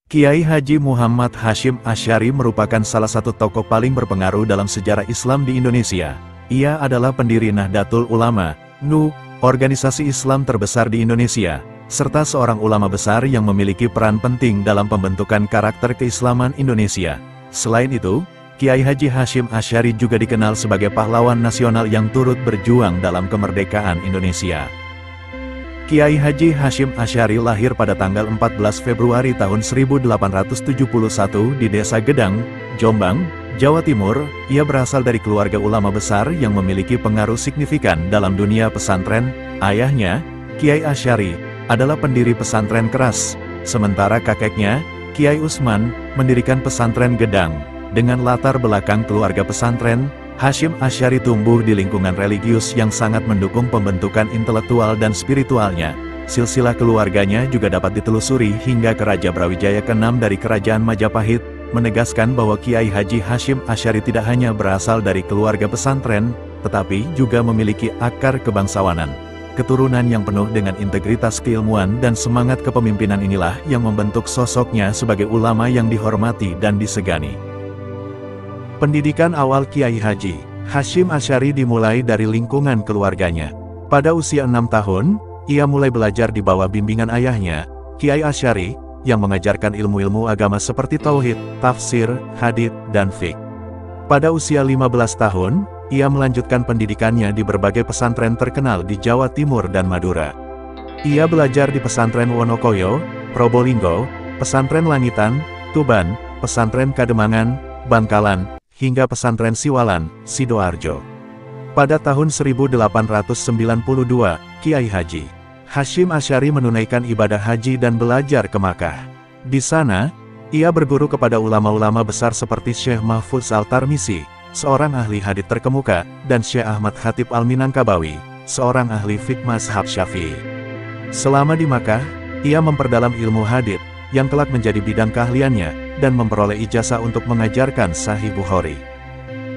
Kiai Haji Muhammad Hasyim Asy'ari merupakan salah satu tokoh paling berpengaruh dalam sejarah Islam di Indonesia. Ia adalah pendiri Nahdlatul Ulama, NU, organisasi Islam terbesar di Indonesia, serta seorang ulama besar yang memiliki peran penting dalam pembentukan karakter keislaman Indonesia. Selain itu, Kiai Haji Hasyim Asy'ari juga dikenal sebagai pahlawan nasional yang turut berjuang dalam kemerdekaan Indonesia. Kiai Haji Hasyim Asy'ari lahir pada tanggal 14 Februari tahun 1871 di Desa Gedang, Jombang, Jawa Timur. Ia berasal dari keluarga ulama besar yang memiliki pengaruh signifikan dalam dunia pesantren. Ayahnya, Kiai Asy'ari, adalah pendiri pesantren Keras, sementara kakeknya, Kiai Usman, mendirikan pesantren Gedang. Dengan latar belakang keluarga pesantren, Hasyim Asy'ari tumbuh di lingkungan religius yang sangat mendukung pembentukan intelektual dan spiritualnya. Silsilah keluarganya juga dapat ditelusuri hingga ke Raja Brawijaya ke-6 dari Kerajaan Majapahit, menegaskan bahwa Kiai Haji Hasyim Asy'ari tidak hanya berasal dari keluarga pesantren, tetapi juga memiliki akar kebangsawanan. Keturunan yang penuh dengan integritas keilmuan dan semangat kepemimpinan inilah yang membentuk sosoknya sebagai ulama yang dihormati dan disegani. Pendidikan awal Kiai Haji Hasyim Asy'ari dimulai dari lingkungan keluarganya. Pada usia 6 tahun, ia mulai belajar di bawah bimbingan ayahnya, Kiai Asy'ari, yang mengajarkan ilmu-ilmu agama seperti tauhid, tafsir, hadits, dan fiqh. Pada usia 15 tahun, ia melanjutkan pendidikannya di berbagai pesantren terkenal di Jawa Timur dan Madura. Ia belajar di pesantren Wonokoyo, Probolinggo, pesantren Langitan, Tuban, pesantren Kademangan, Bangkalan, hingga pesantren Siwalan, Sidoarjo. Pada tahun 1892, Kiai Haji Hasyim Asy'ari menunaikan ibadah haji dan belajar ke Makkah. Di sana, ia berguru kepada ulama-ulama besar seperti Syekh Mahfudz Al-Tarmisi, seorang ahli hadits terkemuka, dan Syekh Ahmad Khatib Al-Minangkabawi, seorang ahli fiqh mazhab Syafi'i. Selama di Makkah, ia memperdalam ilmu hadits, yang kelak menjadi bidang keahliannya, dan memperoleh ijazah untuk mengajarkan Sahih Bukhari.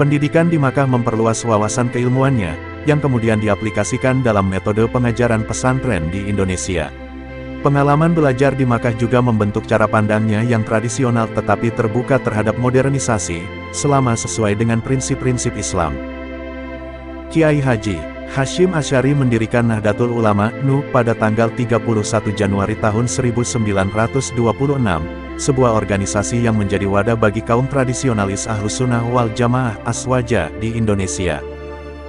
Pendidikan di Makkah memperluas wawasan keilmuannya, yang kemudian diaplikasikan dalam metode pengajaran pesantren di Indonesia. Pengalaman belajar di Makkah juga membentuk cara pandangnya yang tradisional tetapi terbuka terhadap modernisasi, selama sesuai dengan prinsip-prinsip Islam. Kiai Haji Hasyim Asy'ari mendirikan Nahdlatul Ulama, NU, pada tanggal 31 Januari tahun 1926, sebuah organisasi yang menjadi wadah bagi kaum tradisionalis Ahlus Sunnah wal Jamaah Aswaja di Indonesia.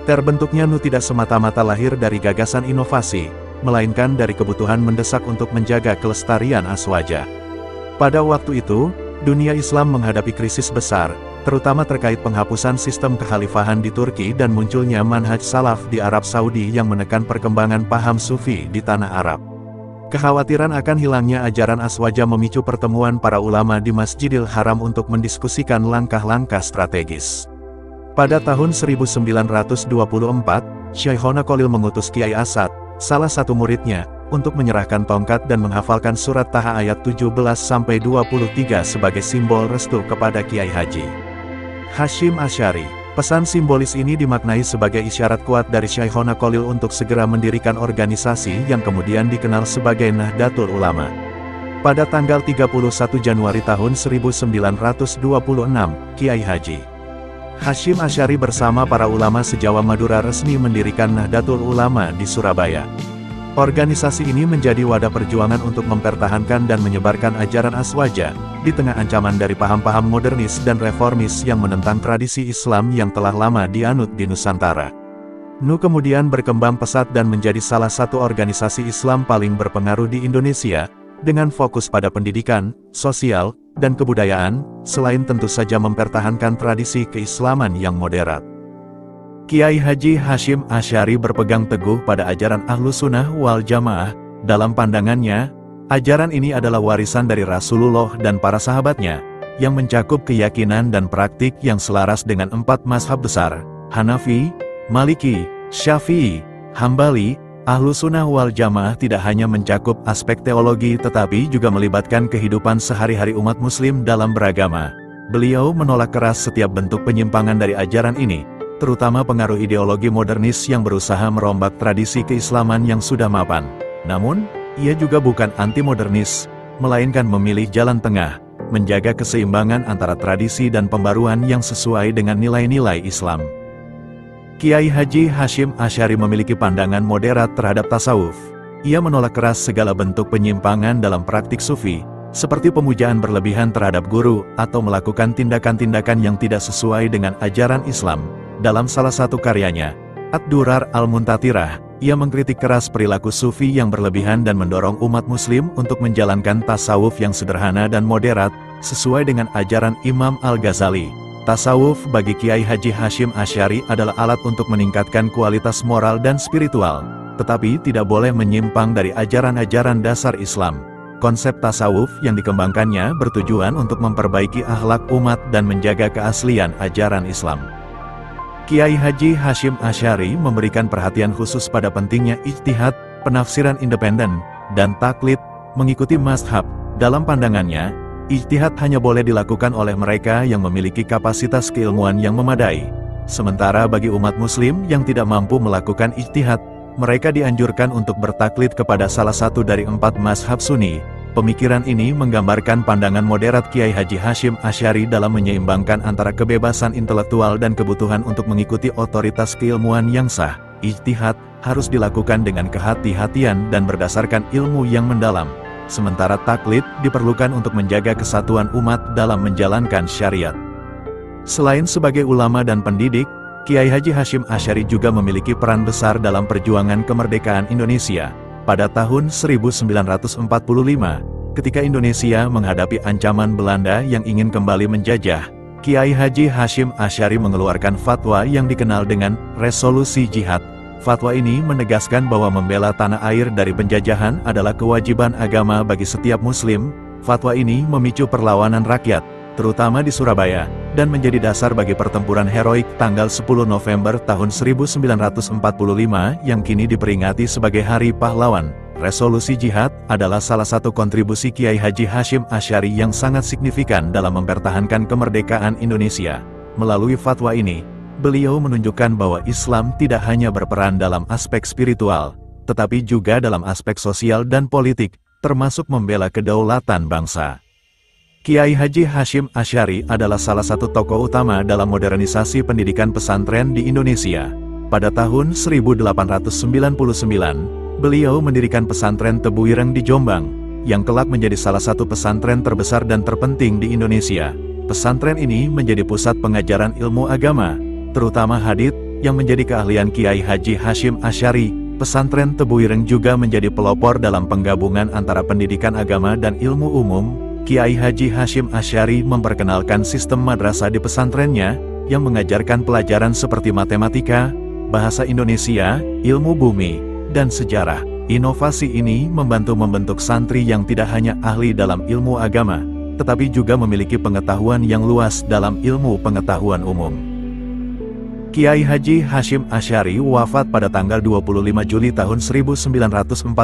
Terbentuknya NU tidak semata-mata lahir dari gagasan inovasi, melainkan dari kebutuhan mendesak untuk menjaga kelestarian Aswaja. Pada waktu itu, dunia Islam menghadapi krisis besar, terutama terkait penghapusan sistem kekhalifahan di Turki dan munculnya manhaj salaf di Arab Saudi yang menekan perkembangan paham sufi di tanah Arab. Kekhawatiran akan hilangnya ajaran Aswaja memicu pertemuan para ulama di Masjidil Haram untuk mendiskusikan langkah-langkah strategis. Pada tahun 1924, Syekhona Khalil mengutus Kiai Asad, salah satu muridnya, untuk menyerahkan tongkat dan menghafalkan surat Taha ayat 17-23 sebagai simbol restu kepada Kiai Haji Hasyim Asy'ari. Pesan simbolis ini dimaknai sebagai isyarat kuat dari Syekhona Khalil untuk segera mendirikan organisasi yang kemudian dikenal sebagai Nahdlatul Ulama. Pada tanggal 31 Januari tahun 1926, Kiai Haji Hasyim Asy'ari bersama para ulama se-Jawa Madura resmi mendirikan Nahdlatul Ulama di Surabaya. Organisasi ini menjadi wadah perjuangan untuk mempertahankan dan menyebarkan ajaran Aswaja, di tengah ancaman dari paham-paham modernis dan reformis yang menentang tradisi Islam yang telah lama dianut di Nusantara. NU kemudian berkembang pesat dan menjadi salah satu organisasi Islam paling berpengaruh di Indonesia, dengan fokus pada pendidikan, sosial, dan kebudayaan, selain tentu saja mempertahankan tradisi keislaman yang moderat. Kiai Haji Hasyim Asy'ari berpegang teguh pada ajaran Ahlus Sunnah wal Jamaah. Dalam pandangannya, ajaran ini adalah warisan dari Rasulullah dan para sahabatnya, yang mencakup keyakinan dan praktik yang selaras dengan 4 mazhab besar, Hanafi, Maliki, Syafi'i, Hambali. Ahlus Sunnah wal Jamaah tidak hanya mencakup aspek teologi tetapi juga melibatkan kehidupan sehari-hari umat muslim dalam beragama. Beliau menolak keras setiap bentuk penyimpangan dari ajaran ini, terutama pengaruh ideologi modernis yang berusaha merombak tradisi keislaman yang sudah mapan. Namun, ia juga bukan anti-modernis. melainkan memilih jalan tengah, menjaga keseimbangan antara tradisi dan pembaruan yang sesuai dengan nilai-nilai Islam. Kiai Haji Hasyim Asy'ari memiliki pandangan moderat terhadap tasawuf. Ia menolak keras segala bentuk penyimpangan dalam praktik sufi, seperti pemujaan berlebihan terhadap guru, atau melakukan tindakan-tindakan yang tidak sesuai dengan ajaran Islam. Dalam salah satu karyanya, Ad-Durar Al-Muntathirah, ia mengkritik keras perilaku sufi yang berlebihan dan mendorong umat muslim untuk menjalankan tasawuf yang sederhana dan moderat, sesuai dengan ajaran Imam Al-Ghazali. Tasawuf bagi Kiai Haji Hasyim Asy'ari adalah alat untuk meningkatkan kualitas moral dan spiritual, tetapi tidak boleh menyimpang dari ajaran-ajaran dasar Islam. Konsep tasawuf yang dikembangkannya bertujuan untuk memperbaiki akhlak umat dan menjaga keaslian ajaran Islam. Kiai Haji Hasyim Asy'ari memberikan perhatian khusus pada pentingnya ijtihad, penafsiran independen, dan taklid, mengikuti mazhab. Dalam pandangannya, ijtihad hanya boleh dilakukan oleh mereka yang memiliki kapasitas keilmuan yang memadai. Sementara bagi umat muslim yang tidak mampu melakukan ijtihad, mereka dianjurkan untuk bertaklid kepada salah satu dari 4 mazhab Sunni. Pemikiran ini menggambarkan pandangan moderat Kiai Haji Hasyim Asy'ari dalam menyeimbangkan antara kebebasan intelektual dan kebutuhan untuk mengikuti otoritas keilmuan yang sah. Ijtihad harus dilakukan dengan kehati-hatian dan berdasarkan ilmu yang mendalam. Sementara taklid diperlukan untuk menjaga kesatuan umat dalam menjalankan syariat. Selain sebagai ulama dan pendidik, Kiai Haji Hasyim Asy'ari juga memiliki peran besar dalam perjuangan kemerdekaan Indonesia. Pada tahun 1945, ketika Indonesia menghadapi ancaman Belanda yang ingin kembali menjajah, Kiai Haji Hasyim Asy'ari mengeluarkan fatwa yang dikenal dengan Resolusi Jihad. Fatwa ini menegaskan bahwa membela tanah air dari penjajahan adalah kewajiban agama bagi setiap muslim. Fatwa ini memicu perlawanan rakyat, terutama di Surabaya, dan menjadi dasar bagi pertempuran heroik tanggal 10 November tahun 1945 yang kini diperingati sebagai Hari Pahlawan. Resolusi Jihad adalah salah satu kontribusi Kiai Haji Hasyim Asy'ari yang sangat signifikan dalam mempertahankan kemerdekaan Indonesia. Melalui fatwa ini, beliau menunjukkan bahwa Islam tidak hanya berperan dalam aspek spiritual, tetapi juga dalam aspek sosial dan politik, termasuk membela kedaulatan bangsa. Kiai Haji Hasyim Asy'ari adalah salah satu tokoh utama dalam modernisasi pendidikan pesantren di Indonesia. Pada tahun 1899, beliau mendirikan pesantren Tebu Ireng di Jombang, yang kelak menjadi salah satu pesantren terbesar dan terpenting di Indonesia. Pesantren ini menjadi pusat pengajaran ilmu agama, terutama hadits, yang menjadi keahlian Kiai Haji Hasyim Asy'ari. Pesantren Tebu Ireng juga menjadi pelopor dalam penggabungan antara pendidikan agama dan ilmu umum. Kiai Haji Hasyim Asy'ari memperkenalkan sistem madrasah di pesantrennya, yang mengajarkan pelajaran seperti matematika, bahasa Indonesia, ilmu bumi, dan sejarah. Inovasi ini membantu membentuk santri yang tidak hanya ahli dalam ilmu agama, tetapi juga memiliki pengetahuan yang luas dalam ilmu pengetahuan umum. Kiai Haji Hasyim Asy'ari wafat pada tanggal 25 Juli tahun 1947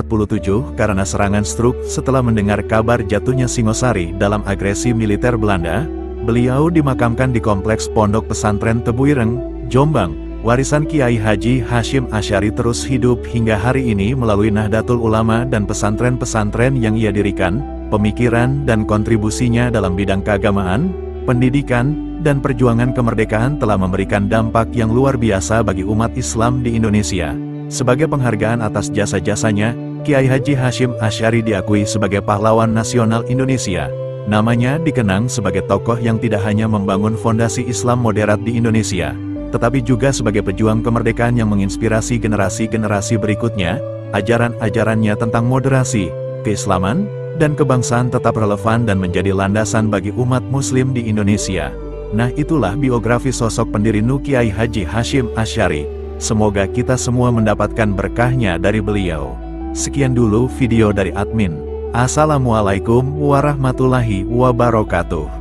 karena serangan stroke setelah mendengar kabar jatuhnya Singosari dalam agresi militer Belanda. Beliau dimakamkan di kompleks Pondok Pesantren Tebu Ireng, Jombang. Warisan Kiai Haji Hasyim Asy'ari terus hidup hingga hari ini melalui Nahdlatul Ulama dan pesantren-pesantren yang ia dirikan. Pemikiran dan kontribusinya dalam bidang keagamaan, pendidikan, dan perjuangan kemerdekaan telah memberikan dampak yang luar biasa bagi umat Islam di Indonesia. Sebagai penghargaan atas jasa-jasanya, Kiai Haji Hasyim Asy'ari diakui sebagai pahlawan nasional Indonesia. Namanya dikenang sebagai tokoh yang tidak hanya membangun fondasi Islam moderat di Indonesia, tetapi juga sebagai pejuang kemerdekaan yang menginspirasi generasi-generasi berikutnya. Ajaran-ajarannya tentang moderasi, keislaman, dan kebangsaan tetap relevan dan menjadi landasan bagi umat Muslim di Indonesia. Nah, itulah biografi sosok pendiri NU Kiai Haji Hasyim Asy'ari. Semoga kita semua mendapatkan berkahnya dari beliau. Sekian dulu video dari admin. Assalamualaikum warahmatullahi wabarakatuh.